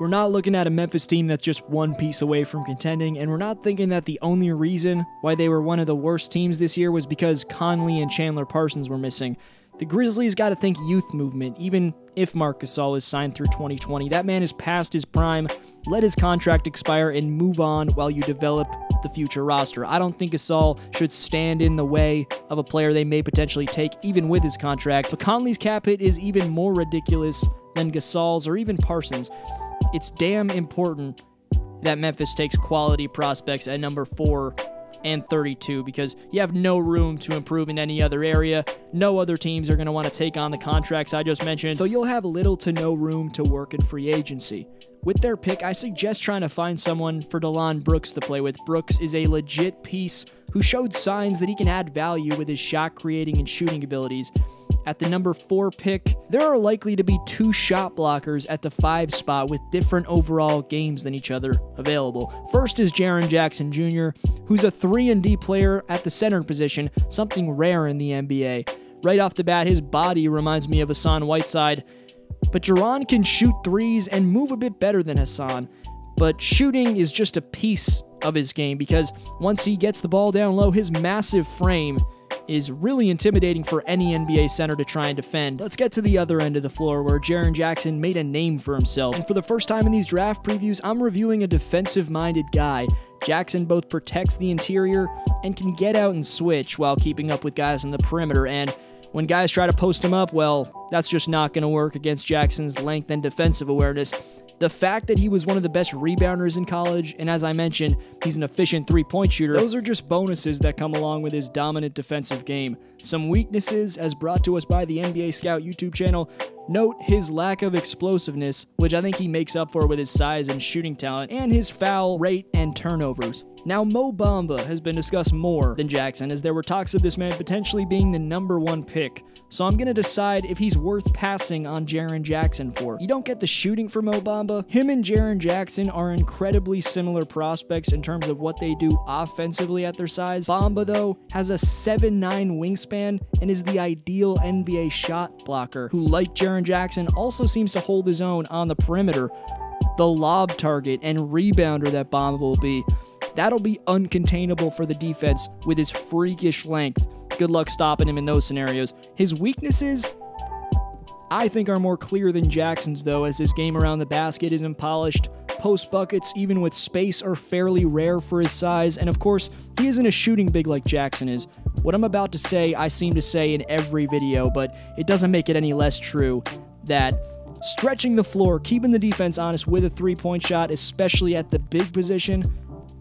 We're not looking at a Memphis team that's just one piece away from contending, and we're not thinking that the only reason why they were one of the worst teams this year was because Conley and Chandler Parsons were missing. The Grizzlies got to think youth movement, even if Marc Gasol is signed through 2020. That man is past his prime. Let his contract expire and move on while you develop the future roster. I don't think Gasol should stand in the way of a player they may potentially take, even with his contract. But Conley's cap hit is even more ridiculous than Gasol's or even Parsons. It's damn important that Memphis takes quality prospects at number 4 and 32 because you have no room to improve in any other area. No other teams are going to want to take on the contracts I just mentioned, so you'll have little to no room to work in free agency. With their pick, I suggest trying to find someone for Delon Brooks to play with. Brooks is a legit piece who showed signs that he can add value with his shot creating and shooting abilities. At the number 4 pick, there are likely to be 2 shot blockers at the 5 spot with different overall games than each other available. First is Jaren Jackson Jr., who's a 3-and-D player at the center position, something rare in the NBA. Right off the bat, his body reminds me of Hassan Whiteside, but Jaren can shoot threes and move a bit better than Hassan, but shooting is just a piece of his game because once he gets the ball down low, his massive frame is really intimidating for any NBA center to try and defend. Let's get to the other end of the floor where Jaren Jackson made a name for himself. And for the first time in these draft previews, I'm reviewing a defensive-minded guy. Jackson both protects the interior and can get out and switch while keeping up with guys on the perimeter. And when guys try to post him up, well, that's just not going to work against Jackson's length and defensive awareness. The fact that he was one of the best rebounders in college, and as I mentioned, he's an efficient three-point shooter, those are just bonuses that come along with his dominant defensive game. Some weaknesses, as brought to us by the NBA Scout YouTube channel, note his lack of explosiveness, which I think he makes up for with his size and shooting talent, and his foul rate and turnovers. Now, Mo Bamba has been discussed more than Jackson, as there were talks of this man potentially being the number 1 pick. So I'm going to decide if he's worth passing on Jaren Jackson for. You don't get the shooting for Mo Bamba. Him and Jaren Jackson are incredibly similar prospects in terms of what they do offensively at their size. Bamba, though, has a 7'9" wingspan and is the ideal NBA shot blocker, who, like Jaren Jackson, also seems to hold his own on the perimeter. The lob target and rebounder that Bamba will be, that'll be uncontainable for the defense with his freakish length. Good luck stopping him in those scenarios. His weaknesses, I think, are more clear than Jackson's, though, as his game around the basket isn't polished. Post buckets, even with space, are fairly rare for his size, and of course, he isn't a shooting big like Jackson is. What I'm about to say, I seem to say in every video, but it doesn't make it any less true, that stretching the floor, keeping the defense honest with a three-point shot, especially at the big position,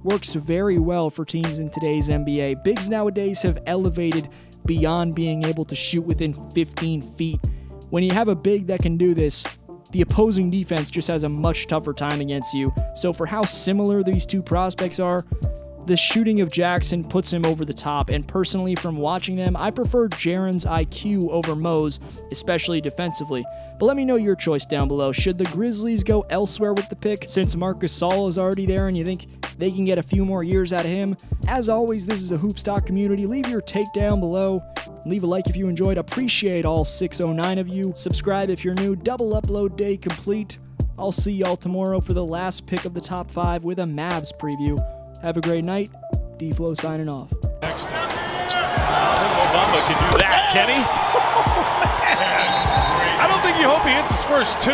works very well for teams in today's NBA. Bigs nowadays have elevated beyond being able to shoot within 15 feet. When you have a big that can do this, the opposing defense just has a much tougher time against you. So for how similar these two prospects are, the shooting of Jackson puts him over the top, and personally, from watching them, I prefer Jaren's IQ over Mo's, especially defensively. But let me know your choice down below. Should the Grizzlies go elsewhere with the pick, since Marc Gasol is already there and you think they can get a few more years out of him? As always, this is a Hoopstock community. Leave your take down below. Leave a like if you enjoyed. Appreciate all 609 of you. Subscribe if you're new. Double upload day complete. I'll see y'all tomorrow for the last pick of the top 5 with a Mavs preview. Have a great night. D-Flow signing off. Next time. Mo Bamba can do that, can he? I don't think you hope he hits his first 2.